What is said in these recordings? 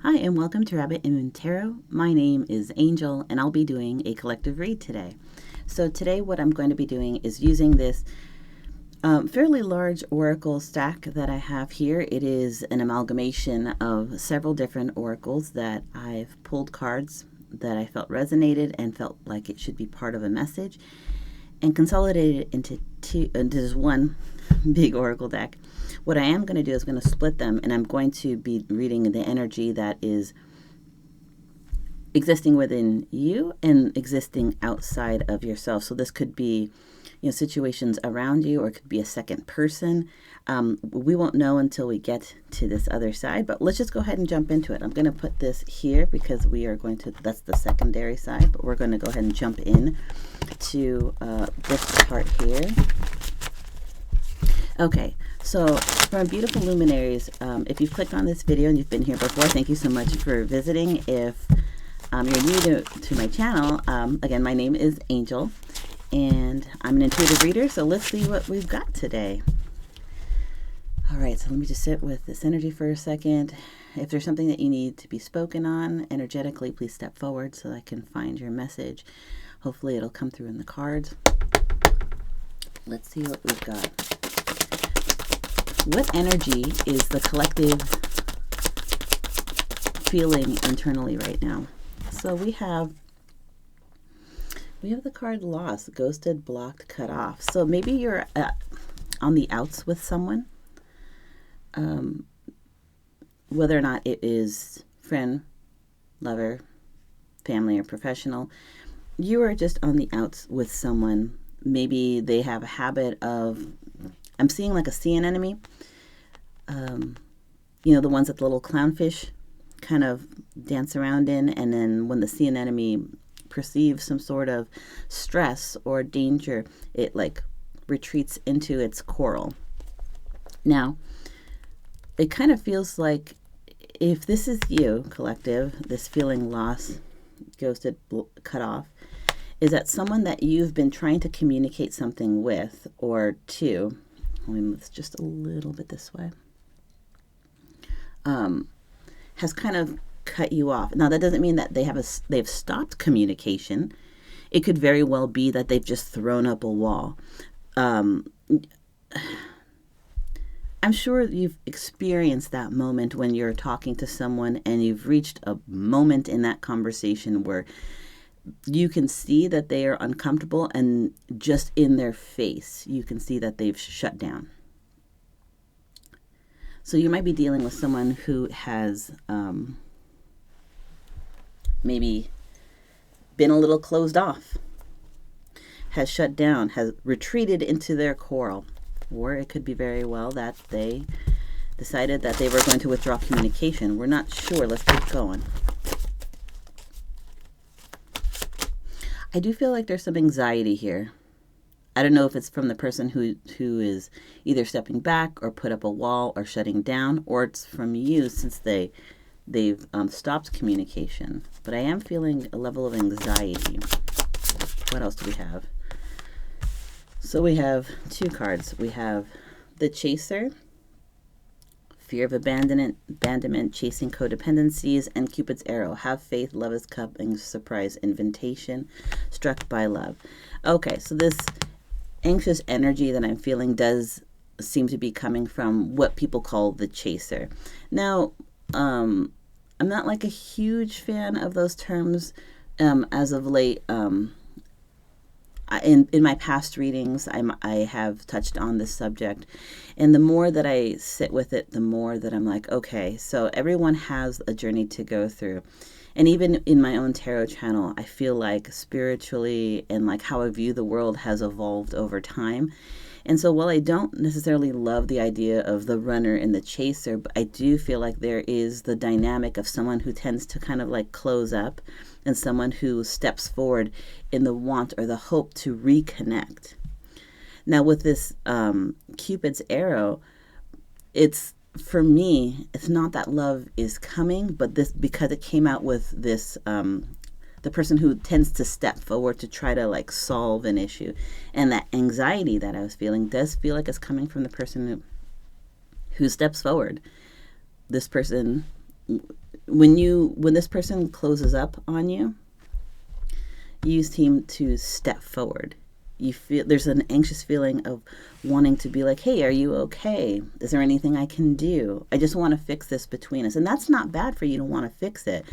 Hi, and welcome to Rabbit and Moon Tarot. My name is Angel, and I'll be doing a collective read today. So today what I'm going to be doing is using this fairly large oracle stack that I have here. It is an amalgamation of several different oracles that I've pulled cards that I felt resonated and felt like it should be part of a message, and consolidated it into one big oracle deck. What I am going to do is going to split them, and I'm going to be reading the energy that is existing within you and existing outside of yourself. So this could be, situations around you, or it could be a second person. We won't know until we get to this other side, but let's just go ahead and jump into it. I'm going to put this here because we are going to, that's the secondary side, but we're going to go ahead and jump in to this part here. Okay, so from Beautiful Luminaries, if you've clicked on this video and you've been here before, thank you so much for visiting. If you're new to my channel, again, my name is Angel, and I'm an intuitive reader, so let's see what we've got today. All right, so let me just sit with this energy for a second. If there's something that you need to be spoken on energetically, please step forward so I can find your message. Hopefully it'll come through in the cards. Let's see what we've got. What energy is the collective feeling internally right now? So we have the card lost, ghosted, blocked, cut off. So maybe you're on the outs with someone, whether or not it is friend, lover, family, or professional. You are just on the outs with someone. Maybe they have a habit of, I'm seeing like a sea anemone. The ones that the little clownfish kind of dance around in, and then when the sea anemone perceives some sort of stress or danger, it like retreats into its coral. Now, it kind of feels like if this is you, collective, this feeling lost, ghosted, cut off, is that someone that you've been trying to communicate something with or to, let me move just a little bit this way, has kind of cut you off. Now, that doesn't mean that they've stopped communication. It could very well be that they've just thrown up a wall. I'm sure you've experienced that moment when you're talking to someone and you've reached a moment in that conversation where you can see that they are uncomfortable, and just in their face, you can see that they've shut down. So you might be dealing with someone who has maybe been a little closed off, has shut down, has retreated into their coral, or it could be very well that they decided that they were going to withdraw communication. We're not sure. Let's keep going. I do feel like there's some anxiety here. I don't know if it's from the person who is either stepping back or put up a wall or shutting down, or it's from you since they've stopped communication. But I am feeling a level of anxiety. What else do we have? So we have two cards. We have the Chaser, fear of abandonment, chasing codependencies, and Cupid's arrow, have faith, love is coming, surprise invitation, struck by love. Okay, so this anxious energy that I'm feeling does seem to be coming from what people call the Chaser. Now, I'm not like a huge fan of those terms as of late. In my past readings, I have touched on this subject, and the more that I sit with it, the more that I'm like, okay, so everyone has a journey to go through. And even in my own tarot channel, I feel like spiritually and like how I view the world has evolved over time. And so while I don't necessarily love the idea of the runner and the chaser, but I do feel like there is the dynamic of someone who tends to kind of like close up and someone who steps forward in the want or the hope to reconnect. Now with this Cupid's arrow, it's, for me, it's not that love is coming, but this, because it came out with this the person who tends to step forward to try to like solve an issue. And that anxiety that I was feeling does feel like it's coming from the person who steps forward. This person when this person closes up on you, you seem to step forward. You feel there's an anxious feeling of wanting to be like, hey, are you okay? Is there anything I can do? I just want to fix this between us. And that's not bad for you to want to fix it.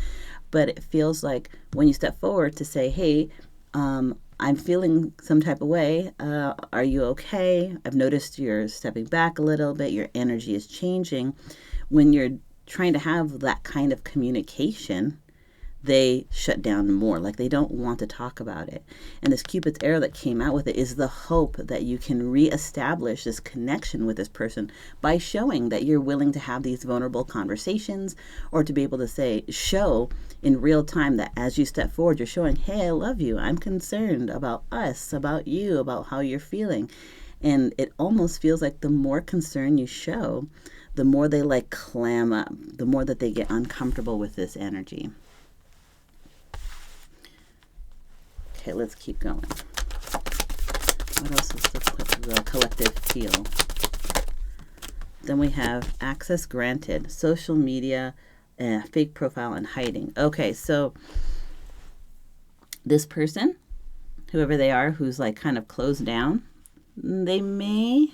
But it feels like when you step forward to say, hey, I'm feeling some type of way. Are you okay? I've noticed you're stepping back a little bit. Your energy is changing. When you're trying to have that kind of communication, they shut down more. Like they don't want to talk about it. And this Cupid's arrow that came out with it is the hope that you can reestablish this connection with this person by showing that you're willing to have these vulnerable conversations, or to be able to show in real time that as you step forward, you're showing, hey, I love you. I'm concerned about us, about you, about how you're feeling. And it almost feels like the more concern you show, the more they like clam up, the more that they get uncomfortable with this energy. Okay, let's keep going. What else is the collective feel? Then we have access granted, social media, fake profile, and hiding. Okay, so this person, whoever they are, who's like kind of closed down, they may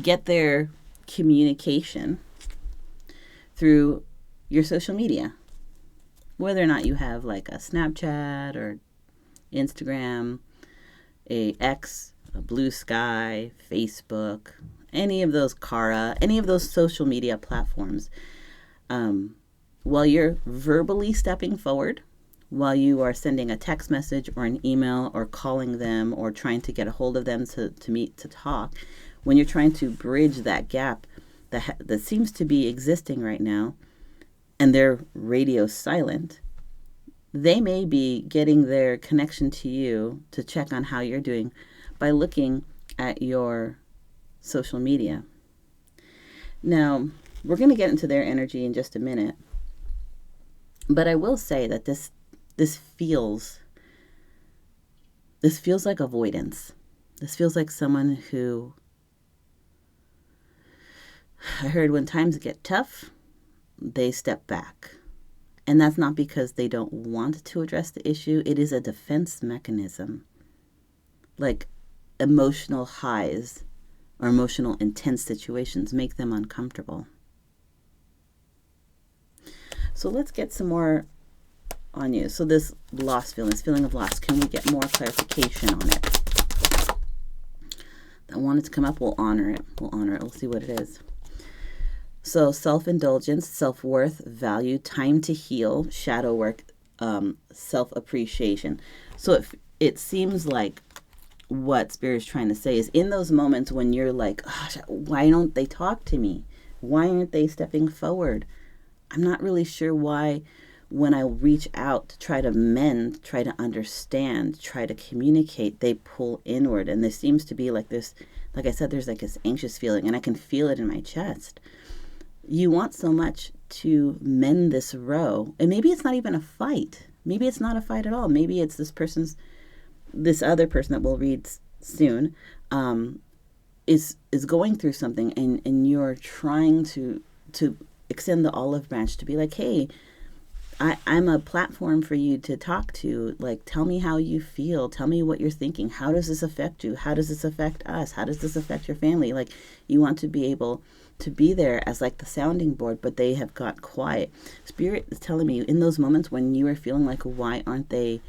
get their communication through your social media. Whether or not you have like a Snapchat or Instagram, a X, a Blue Sky, Facebook, any of those Kara, any of those social media platforms, while you're verbally stepping forward, while you are sending a text message or an email or calling them or trying to get a hold of them to meet to talk, when you're trying to bridge that gap that seems to be existing right now, and their radio silent, they may be getting their connection to you to check on how you're doing by looking at your social media. Now, we're going to get into their energy in just a minute, but I will say that this feels like avoidance. This feels like someone who, I heard, when times get tough, they step back. And that's not because they don't want to address the issue. It is a defense mechanism. Like emotional highs or emotional intense situations make them uncomfortable. So let's get some more on you. So this feeling of loss, can we get more clarification on it? That wanted to come up, we'll honor it. We'll see what it is. So self-indulgence, self-worth, value, time to heal, shadow work, self-appreciation. So it seems like what Spirit is trying to say is, in those moments when you're like, oh, why don't they talk to me? Why aren't they stepping forward? I'm not really sure why when I reach out to try to mend, try to understand, try to communicate, they pull inward. And there seems to be like this, like I said, there's like this anxious feeling, and I can feel it in my chest. You want so much to mend this row, and maybe it's not even a fight. Maybe it's not a fight at all. Maybe it's this other person that we'll read soon, is going through something, and you're trying to extend the olive branch to be like, hey, I'm a platform for you to talk to. Like, tell me how you feel. Tell me what you're thinking. How does this affect you? How does this affect us? How does this affect your family? Like, you want to be able to be there as like the sounding board, but they have got quiet. Spirit is telling me in those moments when you are feeling like, why aren't they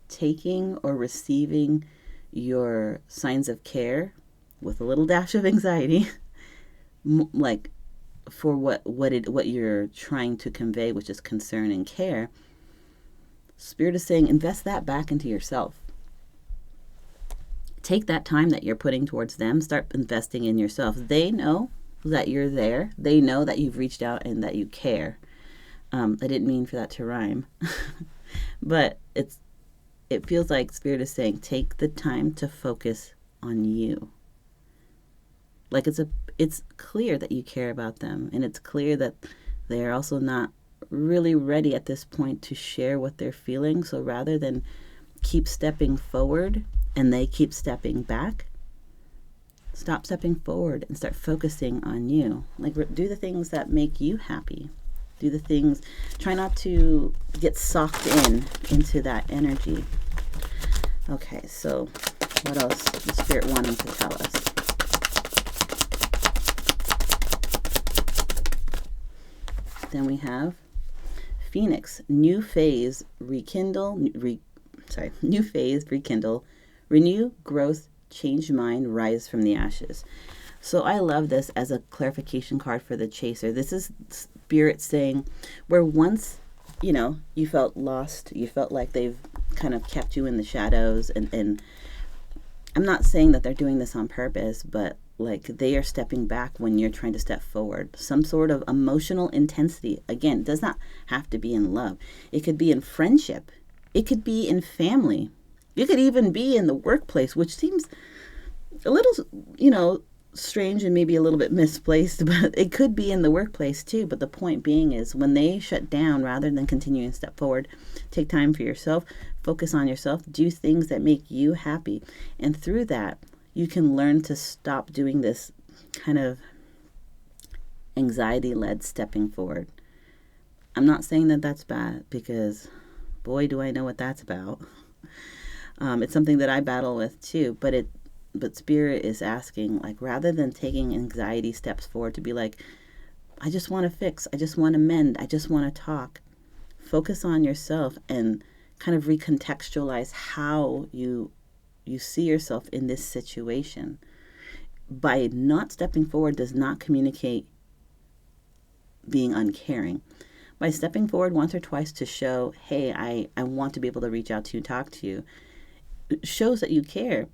taking or receiving your signs of care with a little dash of anxiety, like for what you're trying to convey, which is concern and care. Spirit is saying, invest that back into yourself. Take that time that you're putting towards them, start investing in yourself. They know that you're there. They know that you've reached out and that you care. I didn't mean for that to rhyme, but it feels like Spirit is saying, take the time to focus on you. Like it's clear that you care about them, and it's clear that they're also not really ready at this point to share what they're feeling. So rather than keep stepping forward and they keep stepping back, stop stepping forward and start focusing on you. Like, do the things that make you happy. Do the things, try not to get sucked into that energy. Okay, so what else is Spirit wanting to tell us? Then we have Phoenix, new phase, rekindle, new phase, rekindle, renew, growth, change mind, rise from the ashes. So I love this as a clarification card for the chaser. This is Spirit saying where once, you felt lost, you felt like they've kind of kept you in the shadows, and I'm not saying that they're doing this on purpose, but like they are stepping back when you're trying to step forward. Some sort of emotional intensity. Again, it does not have to be in love. It could be in friendship. It could be in family. It could even be in the workplace, which seems a little, strange and maybe a little bit misplaced, but it could be in the workplace too. But the point being is when they shut down, rather than continuing to step forward, take time for yourself, focus on yourself, do things that make you happy. And through that, you can learn to stop doing this kind of anxiety-led stepping forward. I'm not saying that that's bad, because boy, do I know what that's about. It's something that I battle with too, but Spirit is asking, like, rather than taking anxiety steps forward to be like, I just want to fix, I just want to mend, I just want to talk. Focus on yourself and kind of recontextualize how you see yourself in this situation. By not stepping forward does not communicate being uncaring. By stepping forward once or twice to show, hey, I want to be able to reach out to you, talk to you, it shows that you care,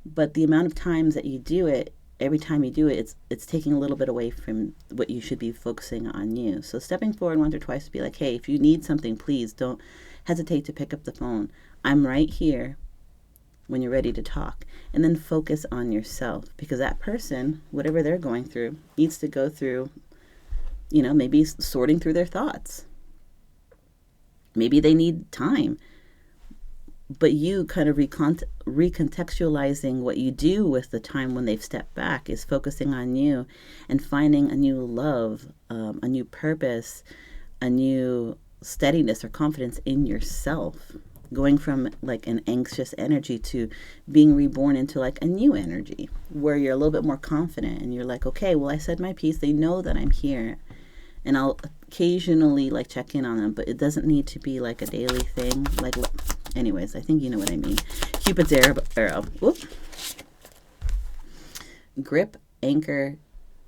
but the amount of times that you do it, every time you do it, it's taking a little bit away from what you should be focusing on you. So stepping forward once or twice to be like, hey, if you need something, please don't hesitate to pick up the phone. I'm right here when you're ready to talk. And then focus on yourself, because that person, whatever they're going through, needs to go through, maybe sorting through their thoughts. Maybe they need time. But you kind of recontextualizing what you do with the time when they've stepped back is focusing on you and finding a new love, a new purpose, a new steadiness or confidence in yourself, going from like an anxious energy to being reborn into like a new energy where you're a little bit more confident and you're like, okay, well, I said my piece. They know that I'm here, and I'll occasionally like check in on them, but it doesn't need to be like a daily thing. Like, anyways, I think you know what I mean. Cupid's arrow. Whoop. Grip, anchor,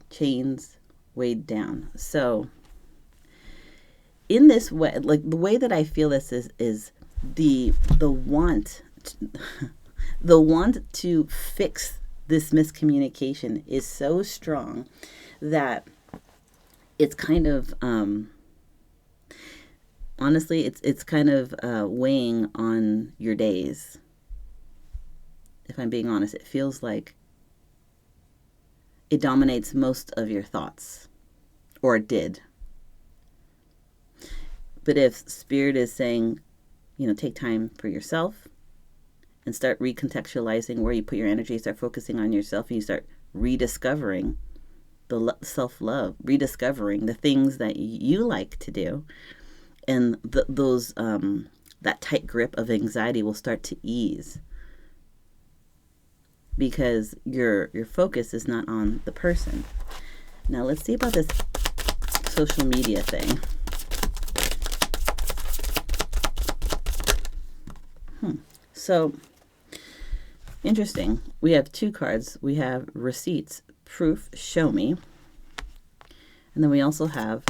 chains, weighed down. So in this way, like the way that I feel this is the want the want to fix this miscommunication is so strong that it's kind of honestly, it's kind of weighing on your days. If I'm being honest, it feels like it dominates most of your thoughts, or it did. But if Spirit is saying, take time for yourself and start recontextualizing where you put your energy, start focusing on yourself, and you start rediscovering the self-love, rediscovering the things that you like to do, and those that tight grip of anxiety will start to ease, because your focus is not on the person. Now let's see about this social media thing. So interesting. We have two cards. We have receipts, proof, show me. And then we also have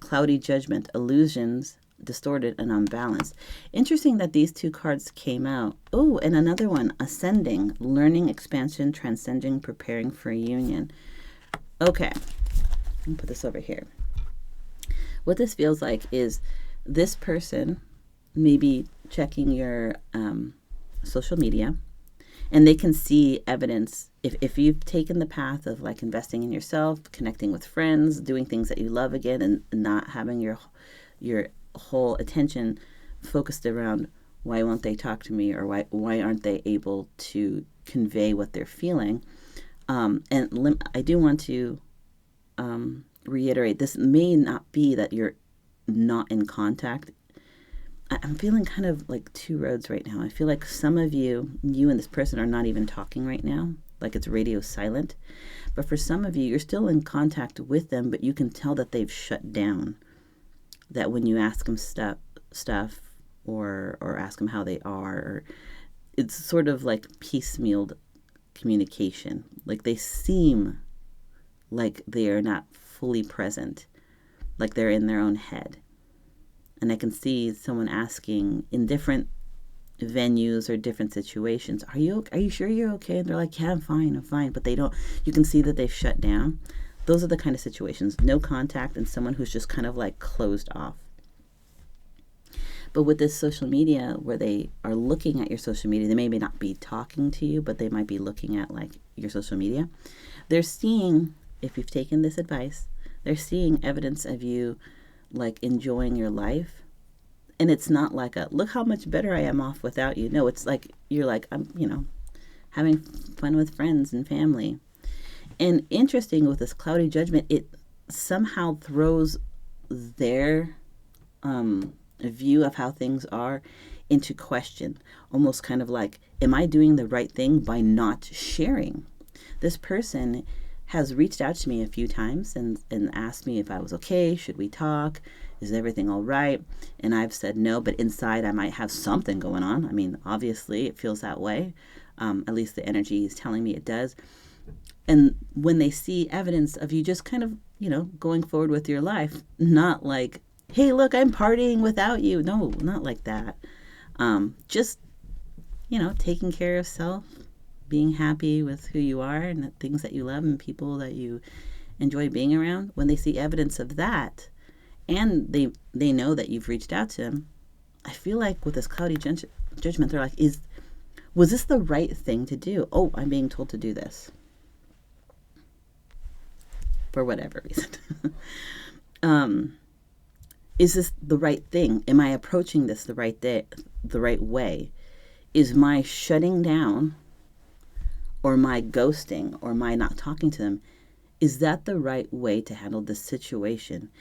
cloudy judgment, illusions, distorted and unbalanced. Interesting that these two cards came out. Oh, and another one, ascending, learning, expansion, transcending, preparing for a union. Okay, let me put this over here. What this feels like is this person maybe checking your social media, and they can see evidence. If you've taken the path of like investing in yourself, connecting with friends, doing things that you love again, and not having your whole attention focused around why won't they talk to me, or why aren't they able to convey what they're feeling. I do want to reiterate, this may not be that you're not in contact. I'm feeling kind of like two roads right now. I feel like some of you and this person are not even talking right now, like it's radio silent. But for some of you, you're still in contact with them, but you can tell that they've shut down. That when you ask them stuff or ask them how they are, or it's sort of like piecemealed communication. Like they seem like they are not fully present, like they're in their own head. And I can see someone asking in different venues or different situations, are you sure you're okay? And they're like, yeah, I'm fine. But they don't, you can see that they've shut down. Those are the kind of situations, no contact and someone who's just kind of like closed off. But with this social media, where they are looking at your social media, they may not be talking to you, but they might be looking at like your social media. They're seeing, if you've taken this advice, they're seeing evidence of you like enjoying your life. And it's not like a, look how much better I am off without you. No, it's like, you're like, I'm, having fun with friends and family. And interesting with this cloudy judgment, it somehow throws their view of how things are into question. Almost kind of like, am I doing the right thing by not sharing? This person has reached out to me a few times and asked me if I was okay, should we talk, is everything all right? And I've said no, but inside I might have something going on. I mean, obviously it feels that way. At least the energy is telling me it does. And when they see evidence of you just kind of, going forward with your life, not like, hey, look, I'm partying without you. No, not like that. Just, taking care of self, being happy with who you are and the things that you love and people that you enjoy being around. When they see evidence of that and they know that you've reached out to them, I feel like with this cloudy judgment, they're like, was this the right thing to do? Oh, I'm being told to do this. For whatever reason. Is this the right thing? Am I approaching this the right way? Is my shutting down or my ghosting or my not talking to them, is that the right way to handle this situation?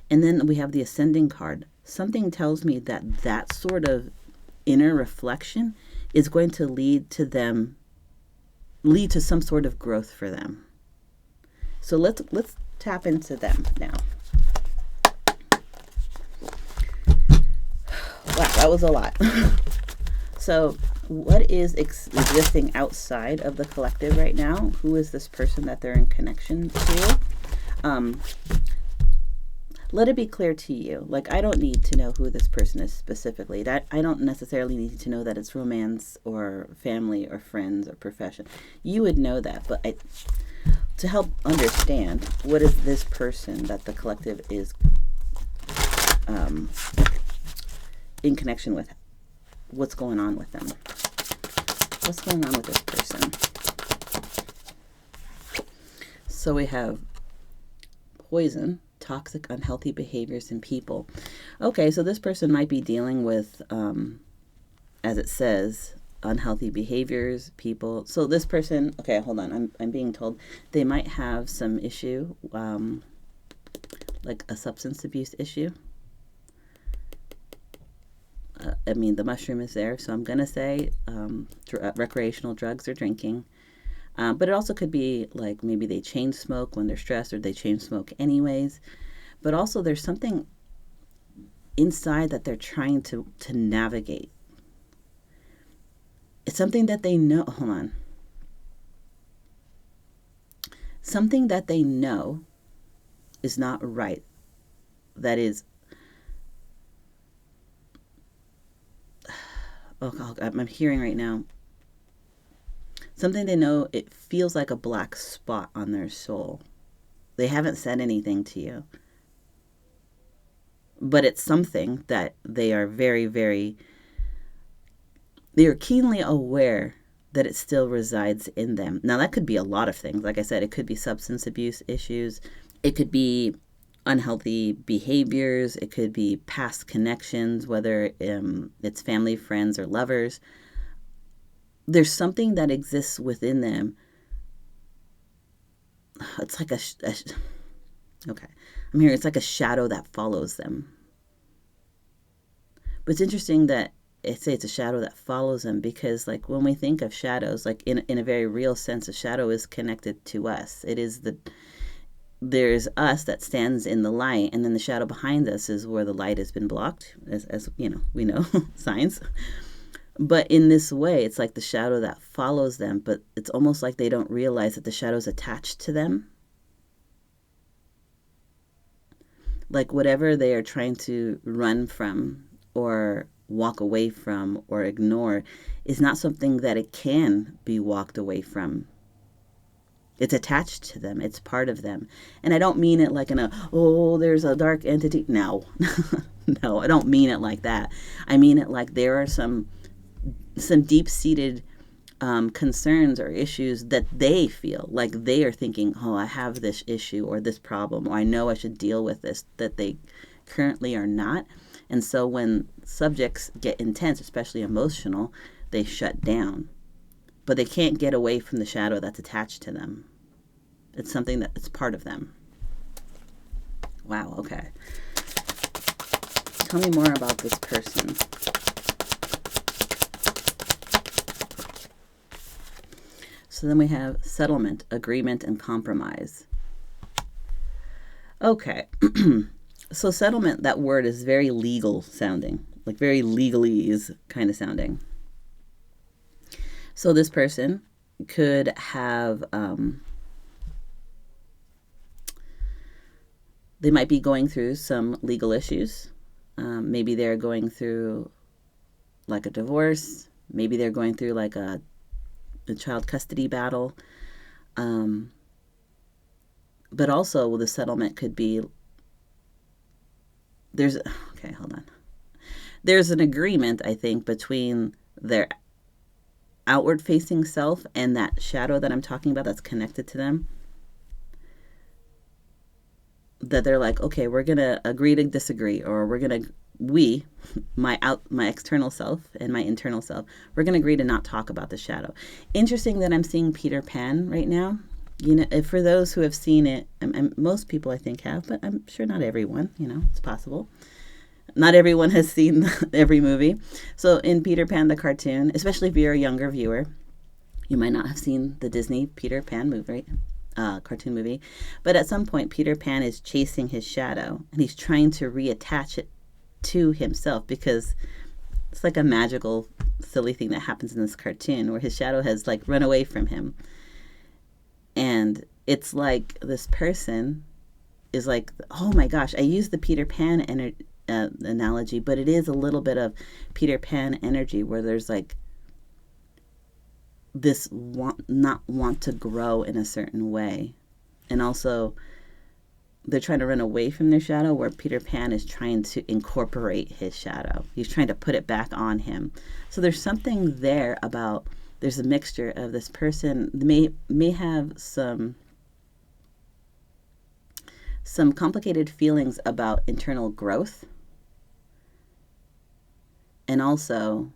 And then we have the ascending card. Something tells me that sort of inner reflection is going to lead to some sort of growth for them. So let's tap into them now. Wow, that was a lot. So what is existing outside of the collective right now? Who is this person that they're in connection to? Let it be clear to you. Like, I don't need to know who this person is specifically. That I don't necessarily need to know that it's romance or family or friends or profession. You would know that, but to help understand, what is this person that the collective is in connection with? What's going on with them? What's going on with this person? So we have poison, toxic, unhealthy behaviors in people. Okay, so this person might be dealing with, as it says, unhealthy behaviors, people. So this person, okay, hold on. I'm being told they might have some issue, like a substance abuse issue. I mean, the mushroom is there, so I'm going to say recreational drugs or drinking. But it also could be like maybe they chain smoke when they're stressed, or they chain smoke anyways. But also there's something inside that they're trying to navigate. It's something that they know. Hold on. Something that they know is not right. That is, I'm hearing right now. Something they know, it feels like a black spot on their soul. They haven't said anything to you. But it's something that they are very, very, they're keenly aware that it still resides in them. Now, that could be a lot of things. Like I said, it could be substance abuse issues. It could be unhealthy behaviors. It could be past connections, whether it's family, friends, or lovers. there's something that exists within them. It's like okay, I'm here. It's like a shadow that follows them. But it's interesting that it's a shadow that follows them, because like when we think of shadows, like in a very real sense, a shadow is connected to us. It is there's us that stands in the light, and then the shadow behind us is where the light has been blocked, as you know, we know science. But in this way, it's like the shadow that follows them, but it's almost like they don't realize that the shadow's attached to them. Like whatever they are trying to run from or walk away from or ignore is not something that it can be walked away from. It's attached to them. It's part of them. And I don't mean it like there's a dark entity. No, no, I don't mean it like that. I mean it like there are some deep-seated concerns or issues that they feel like they are thinking, oh, I have this issue or this problem, or I know I should deal with this, that they currently are not. And so when subjects get intense, especially emotional, they shut down. But they can't get away from the shadow that's attached to them. It's something that's part of them. Wow, okay. Tell me more about this person. So then we have settlement, agreement, and compromise. Okay. So settlement, that word is very legal sounding, like very legalese kind of sounding. So this person could have, they might be going through some legal issues. Maybe they're going through like a divorce. Maybe they're going through like a child custody battle. But also the settlement could be, there's an agreement, I think, between their outward facing self and that shadow that I'm talking about that's connected to them, that they're like, okay, we're gonna agree to disagree, or my external self and my internal self, we're gonna agree to not talk about the shadow. Interesting that I'm seeing Peter Pan right now. You know, for those who have seen it, and most people I think have, but I'm sure not everyone, you know, it's possible. Not everyone has seen every movie. So in Peter Pan, the cartoon, especially if you're a younger viewer, you might not have seen the Disney Peter Pan movie, cartoon movie. But at some point, Peter Pan is chasing his shadow, and he's trying to reattach it to himself, because it's like a magical, silly thing that happens in this cartoon where his shadow has like run away from him. And it's like this person is like, oh my gosh, I used the Peter Pan analogy, but it is a little bit of Peter Pan energy, where there's like this not want to grow in a certain way. And also they're trying to run away from their shadow, where Peter Pan is trying to incorporate his shadow. He's trying to put it back on him. So there's something there about, there's a mixture of this person may have some complicated feelings about internal growth, and also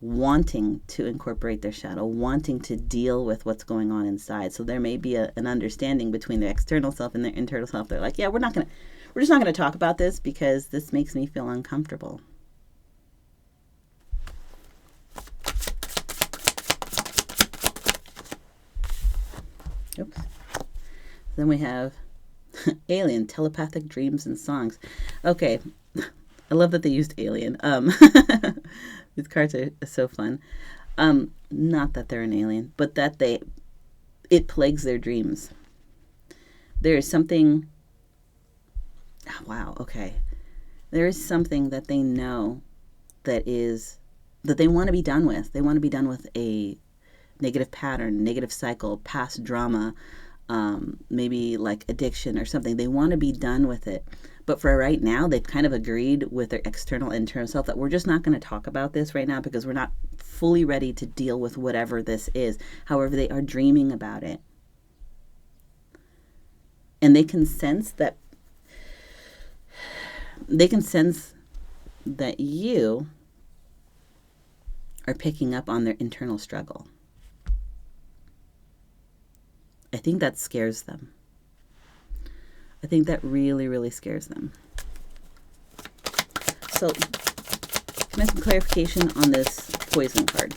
wanting to incorporate their shadow, wanting to deal with what's going on inside. So there may be an understanding between their external self and their internal self. They're like, yeah, we're just not gonna talk about this because this makes me feel uncomfortable. Oops. Then we have Alien, telepathic dreams and songs. Okay, I love that they used Alien. These cards are so fun. Not that they're an alien, but that it plagues their dreams. There is something. Wow. Okay. There is something that they know that they want to be done with. They want to be done with a negative pattern, negative cycle, past drama, maybe like addiction or something. They want to be done with it. But for right now, they've kind of agreed with their external, internal self that we're just not going to talk about this right now because we're not fully ready to deal with whatever this is. However, they are dreaming about it. And they can sense that you are picking up on their internal struggle. I think that scares them. I think that really, really scares them. So, can I have some clarification on this poison card?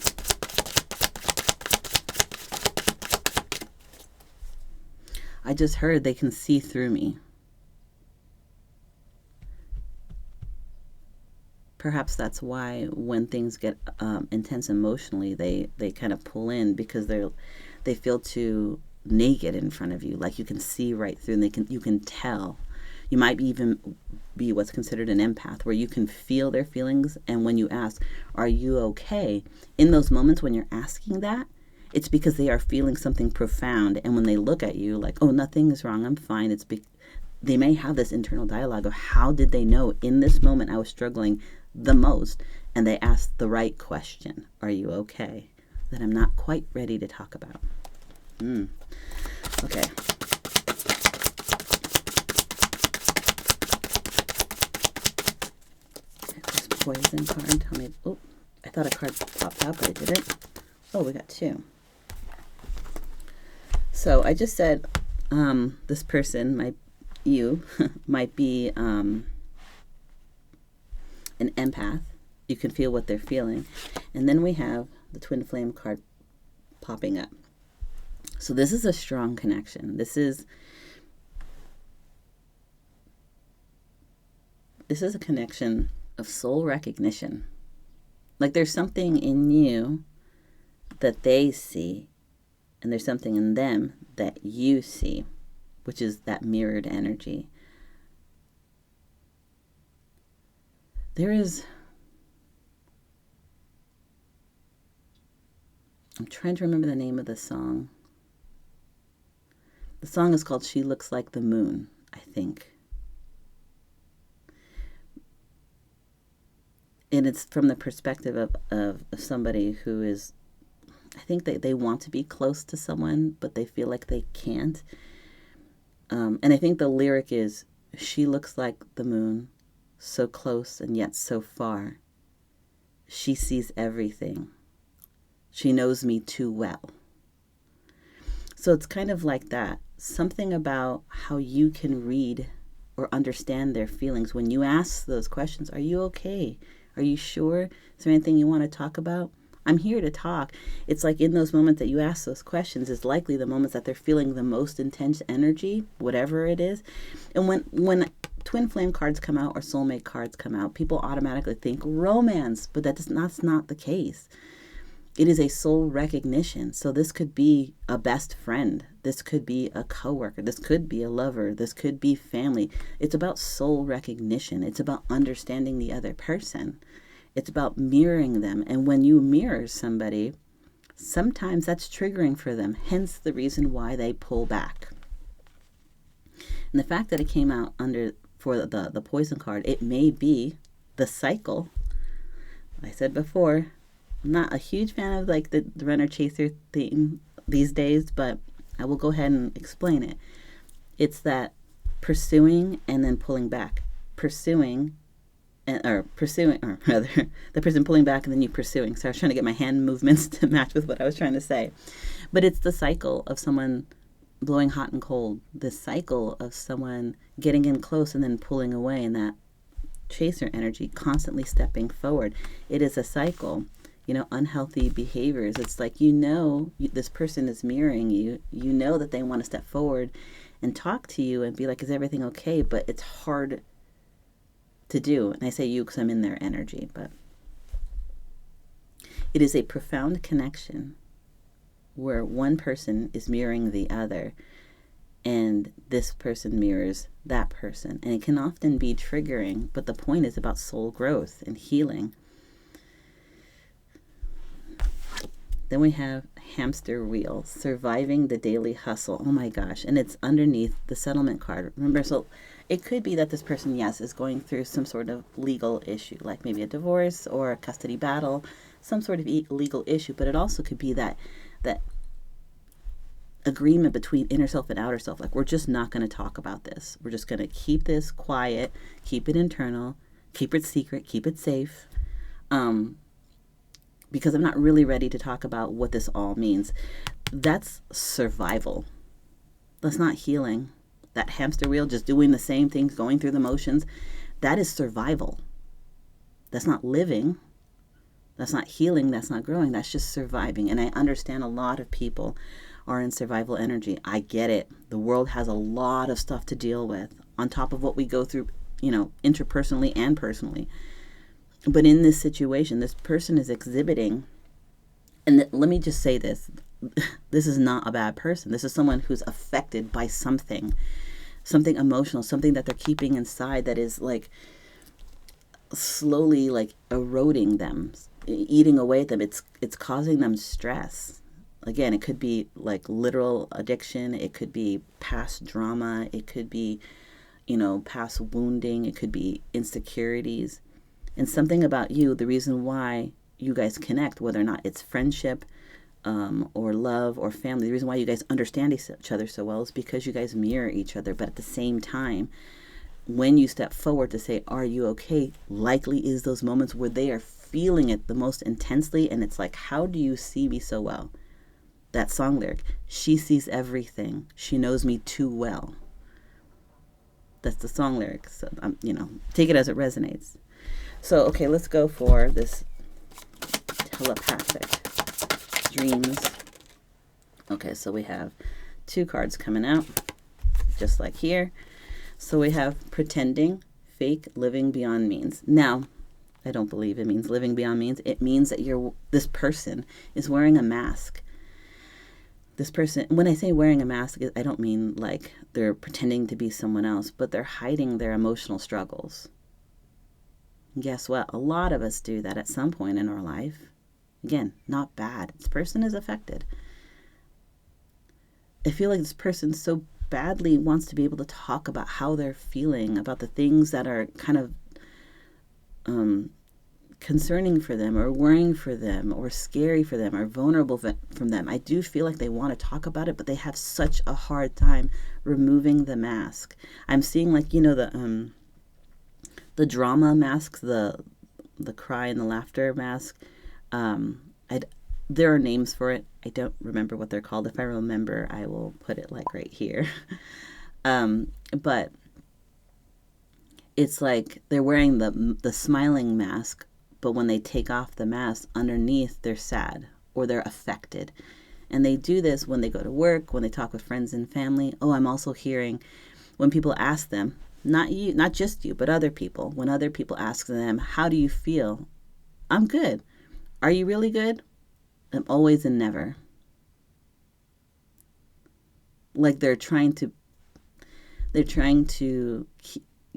I just heard they can see through me. Perhaps that's why when things get intense emotionally, they kind of pull in, because they feel too naked in front of you. Like you can see right through, and you can tell. You might even be what's considered an empath, where you can feel their feelings. And when you ask, "Are you okay?" in those moments when you're asking that, it's because they are feeling something profound. And when they look at you like, "Oh, nothing is wrong, I'm fine," they may have this internal dialogue of, how did they know in this moment I was struggling the most? And they asked the right question: "Are you okay?" That I'm not quite ready to talk about. Okay. This poison card. Tell me. Oh, I thought a card popped out, but it didn't. Oh, we got two. So I just said this person might be an empath. You can feel what they're feeling. And then we have the twin flame card popping up. So this is a strong connection. This is a connection of soul recognition. Like there's something in you that they see, and there's something in them that you see, which is that mirrored energy. I'm trying to remember the name of the song. The song is called "She Looks Like the Moon," I think. And it's from the perspective of somebody who is, I think they want to be close to someone, but they feel like they can't. And I think the lyric is, "She looks like the moon, so close and yet so far. She sees everything. She knows me too well." So it's kind of like that. Something about how you can read or understand their feelings when you ask those questions. Are you okay? Are you sure? Is there anything you want to talk about? I'm here to talk. It's like in those moments that you ask those questions is likely the moments that they're feeling the most intense energy, whatever it is. And when twin flame cards come out or soulmate cards come out, people automatically think romance, but that's not the case. It is a soul recognition. So this could be a best friend. This could be a coworker. This could be a lover. This could be family. It's about soul recognition. It's about understanding the other person. It's about mirroring them. And when you mirror somebody, sometimes that's triggering for them. Hence the reason why they pull back. And the fact that it came out for the poison card, it may be the cycle. I said before, I'm not a huge fan of like the runner chaser theme these days, but I will go ahead and explain it. It's that pursuing and then pulling back. The person pulling back and then you pursuing. So I was trying to get my hand movements to match with what I was trying to say. But it's the cycle of someone blowing hot and cold. The cycle of someone getting in close and then pulling away, and that chaser energy constantly stepping forward. It is a cycle. Unhealthy behaviors. It's like, this person is mirroring you. You know that they want to step forward and talk to you and be like, is everything okay? But it's hard to do. And I say you because I'm in their energy, but it is a profound connection where one person is mirroring the other and this person mirrors that person. And it can often be triggering, but the point is about soul growth and healing. Then we have hamster wheel, surviving the daily hustle. Oh my gosh. And it's underneath the settlement card. Remember, so it could be that this person, yes, is going through some sort of legal issue, like maybe a divorce or a custody battle, some sort of legal issue. But it also could be that agreement between inner self and outer self. Like, we're just not going to talk about this. We're just going to keep this quiet, keep it internal, keep it secret, keep it safe. because I'm not really ready to talk about what this all means. That's survival. That's not healing. That hamster wheel, just doing the same things, going through the motions, that is survival. That's not living. That's not healing. That's not growing. That's just surviving. And I understand a lot of people are in survival energy. I get it. The world has a lot of stuff to deal with on top of what we go through, interpersonally and personally. But in this situation, this person is exhibiting, and let me just say this. This is not a bad person. This is someone who's affected by something emotional, something that they're keeping inside that is like slowly like eroding them, eating away at them. It's causing them stress. Again, it could be like literal addiction. It could be past drama. It could be, past wounding. It could be insecurities. And something about you, the reason why you guys connect, whether or not it's friendship, or love or family, the reason why you guys understand each other so well is because you guys mirror each other. But at the same time, when you step forward to say, are you okay? Likely is those moments where they are feeling it the most intensely. And it's like, how do you see me so well? That song lyric, she sees everything. She knows me too well. That's the song lyric. So, take it as it resonates. So, okay, let's go for this telepathic dreams. Okay, so we have 2 cards coming out, just like here. So we have pretending, fake, living beyond means. Now, I don't believe it means living beyond means. It means that this person is wearing a mask. This person, when I say wearing a mask, I don't mean like they're pretending to be someone else, but they're hiding their emotional struggles. Guess what? A lot of us do that at some point in our life. Again, not bad. This person is affected. I feel like this person so badly wants to be able to talk about how they're feeling, about the things that are kind of concerning for them or worrying for them or scary for them or vulnerable from them. I do feel like they want to talk about it, but they have such a hard time removing the mask. I'm seeing like, the drama mask, the cry and the laughter mask. There are names for it. I don't remember what they're called. If I remember, I will put it like right here. But it's like they're wearing the smiling mask, but when they take off the mask, underneath they're sad or they're affected. And they do this when they go to work, when they talk with friends and family. Oh, I'm also hearing when people ask them, not just you, but other people, when other people ask them, how do you feel? I'm good. Are you really good? I'm always and never. Like they're trying to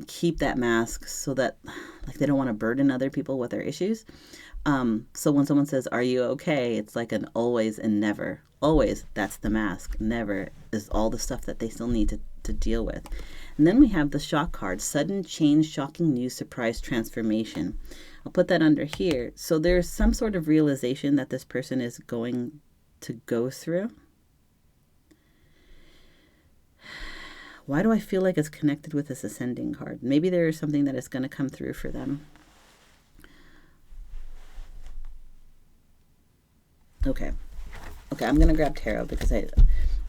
keep that mask so that like they don't want to burden other people with their issues. So when someone says, are you okay? It's like an always and never. Always, that's the mask. Never is all the stuff that they still need to deal with. And then we have the shock card, sudden change, shocking news, surprise, transformation. I'll put that under here. So there's some sort of realization that this person is going to go through. Why do I feel like it's connected with this ascending card? Maybe there is something that is going to come through for them. Okay, I'm going to grab tarot because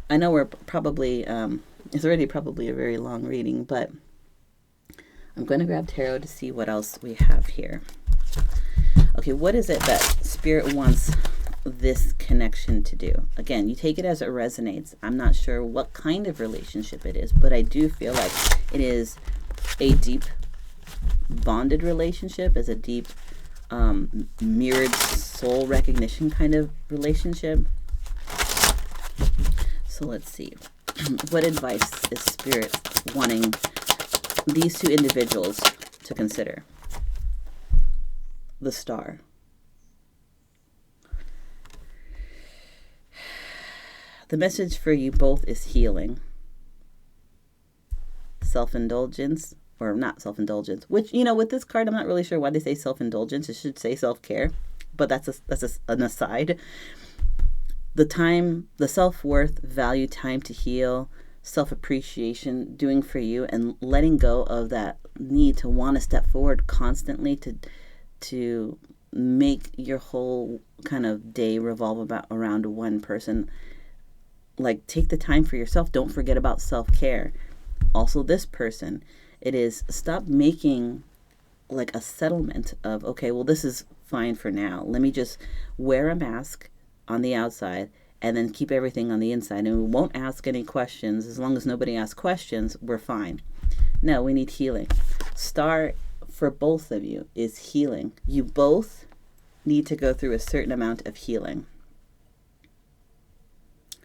I know we're probably, it's already probably a very long reading, but I'm going to grab tarot to see what else we have here. Okay, what is it that Spirit wants this connection to do? Again, you take it as it resonates. I'm not sure what kind of relationship it is, but I do feel like it is a deep bonded relationship, is a deep mirrored soul recognition kind of relationship. So let's see. What advice is Spirit wanting these 2 individuals to consider? The Star. The message for you both is healing. Self-indulgence, or not self-indulgence, which, with this card, I'm not really sure why they say self-indulgence. It should say self-care, but that's an aside. The self-worth, value, time to heal, self-appreciation, doing for you, and letting go of that need to want to step forward constantly to make your whole kind of day revolve around one person. Like, take the time for yourself. Don't forget about self-care. Also, this person, it is stop making like a settlement of, okay, well, this is fine for now. Let me just wear a mask on the outside and then keep everything on the inside. And we won't ask any questions. As long as nobody asks questions, we're fine. No, we need healing. Star for both of you is healing. You both need to go through a certain amount of healing.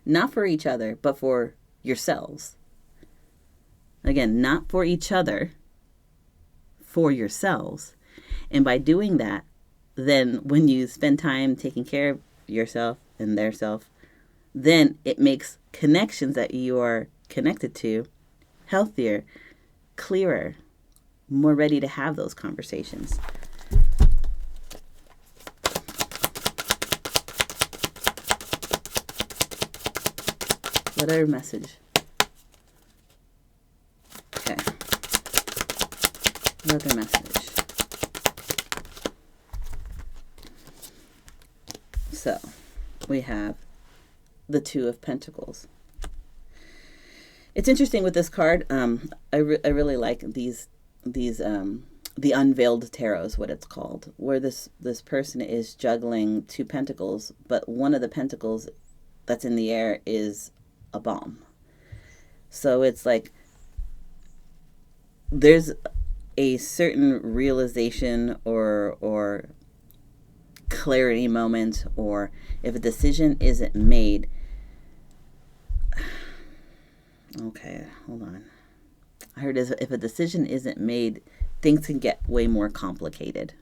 Not for each other, but for yourselves. Again, not for each other, for yourselves. And by doing that, then when you spend time taking care of yourself and their self, then it makes connections that you are connected to healthier, clearer, more ready to have those conversations. What other message? Okay. What other message? So, we have the Two of Pentacles. It's interesting with this card. I really like these the Unveiled Tarot is what it's called, where this person is juggling two pentacles, but one of the pentacles that's in the air is a bomb. So it's like there's a certain realization or clarity moment, or if a decision isn't made. Okay, hold on. I heard if a decision isn't made, things can get way more complicated.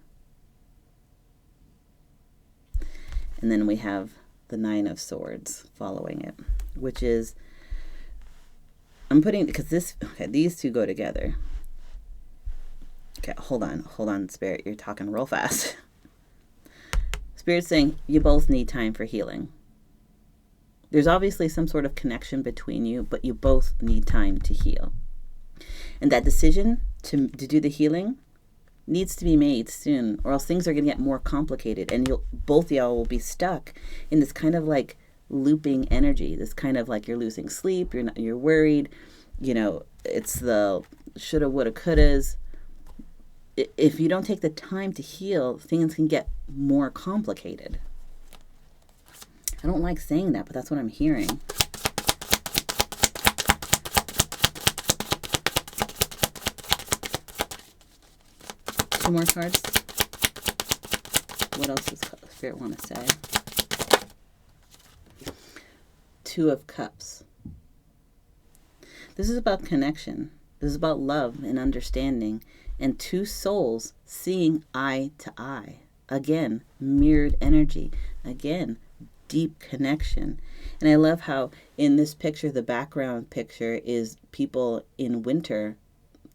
And then we have the Nine of Swords following it, which is, I'm putting, because these two go together. Okay, hold on, Spirit, you're talking real fast. Spirit's saying you both need time for healing. There's obviously some sort of connection between you, but you both need time to heal. And that decision to do the healing needs to be made soon, or else things are going to get more complicated, and both y'all will be stuck in this kind of like looping energy, this kind of like you're losing sleep, you're worried, it's the shoulda, woulda, couldas. If you don't take the time to heal, things can get more complicated. I don't like saying that, but that's what I'm hearing. Two more cards. What else does Spirit want to say? Two of Cups. This is about connection. This is about love and understanding, and two souls seeing eye to eye. Again, mirrored energy. Again, deep connection. And I love how in this picture, the background picture is people in winter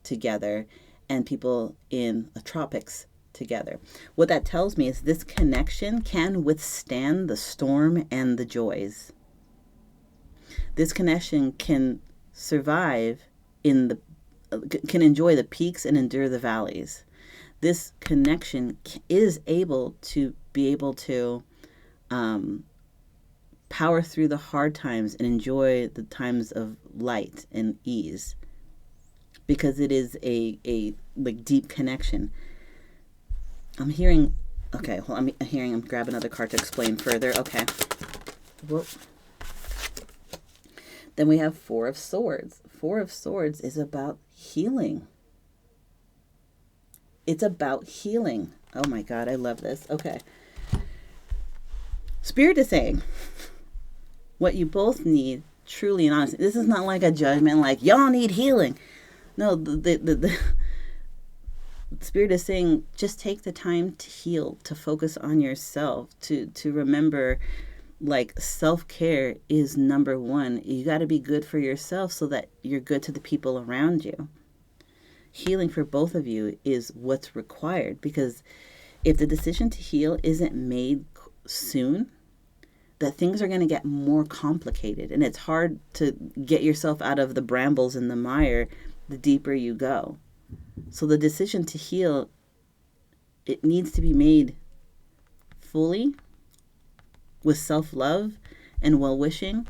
together and people in the tropics together. What that tells me is this connection can withstand the storm and the joys. This connection can survive can enjoy the peaks and endure the valleys. This connection is able to power through the hard times and enjoy the times of light and ease, because it is a like deep connection. I'm hearing, okay, well, I'm grab another card to explain further. Okay. Whoop. Then we have Four of Swords. Four of Swords is about healing. It's about healing. Oh my God, I love this. Okay. Spirit is saying what you both need, truly and honestly. This is not like a judgment, like y'all need healing. No, the Spirit is saying just take the time to heal, to focus on yourself, to remember, like, self-care is number one. You got to be good for yourself so that you're good to the people around you. Healing for both of you is what's required, because if the decision to heal isn't made soon, that things are going to get more complicated, and it's hard to get yourself out of the brambles and the mire the deeper you go. So the decision to heal, it needs to be made fully with self-love and well-wishing,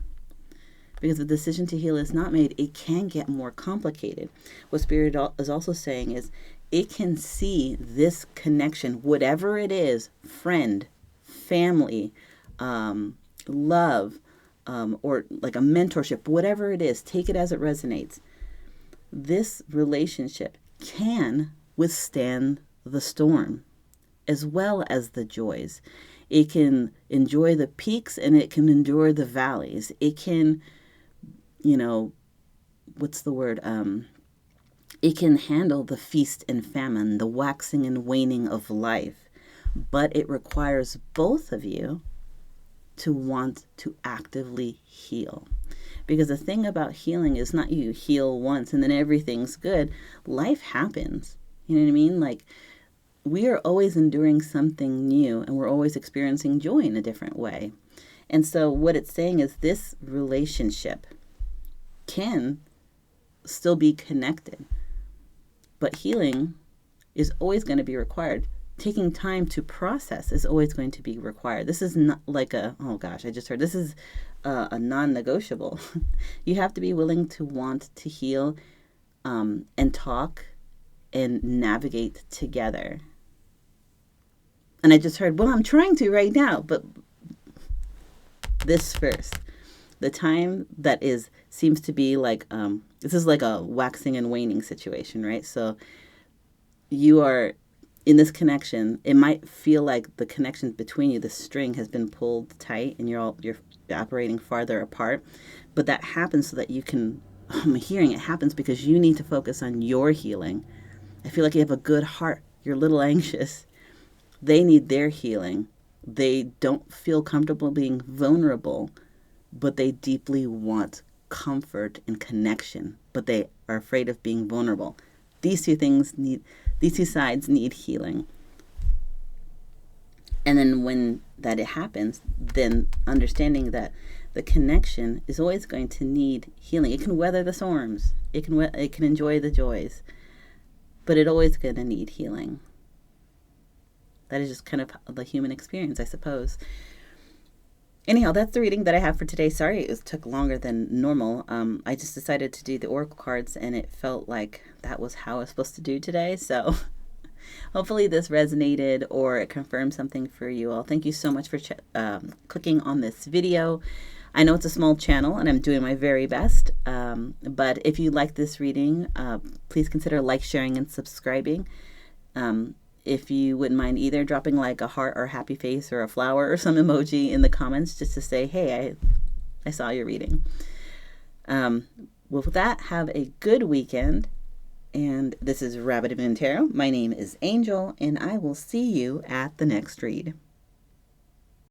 because the decision to heal is not made, it can get more complicated. What Spirit is also saying is it can see this connection, whatever it is, friend, family, love, or like a mentorship, whatever it is, take it as it resonates. This relationship can withstand the storm as well as the joys. It can enjoy the peaks and it can endure the valleys. It can, what's the word? It can handle the feast and famine, the waxing and waning of life. But it requires both of you to want to actively heal. Because the thing about healing is not you heal once and then everything's good. Life happens. You know what I mean? Like, we are always enduring something new and we're always experiencing joy in a different way. And so what it's saying is this relationship can still be connected, but healing is always going to be required. Taking time to process is always going to be required. This is not like this is a non-negotiable. You have to be willing to want to heal and talk and navigate together. And I just heard, well, I'm trying to right now, but this first. The time that seems to be like, this is like a waxing and waning situation, right? So you are in this connection. It might feel like the connection between you, the string has been pulled tight and you're operating farther apart. But that happens so that you can, I'm hearing it happens because you need to focus on your healing. I feel like you have a good heart. You're a little anxious. They need their healing. They don't feel comfortable being vulnerable, but they deeply want comfort and connection, but they are afraid of being vulnerable. These two sides need healing. And then when that it happens, then understanding that the connection is always going to need healing. It can weather the storms. It can enjoy the joys, but it's always going to need healing. That is just kind of the human experience, I suppose. Anyhow, that's the reading that I have for today. Sorry it took longer than normal. I just decided to do the oracle cards, and it felt like that was how I was supposed to do today. So hopefully this resonated or it confirmed something for you all. Thank you so much for clicking on this video. I know it's a small channel, and I'm doing my very best. But if you like this reading, please consider sharing, and subscribing. If you wouldn't mind either dropping like a heart or happy face or a flower or some emoji in the comments just to say, hey, I saw your reading. With that, have a good weekend. And this is Rabbit Moon Tarot. My name is Angel, and I will see you at the next read.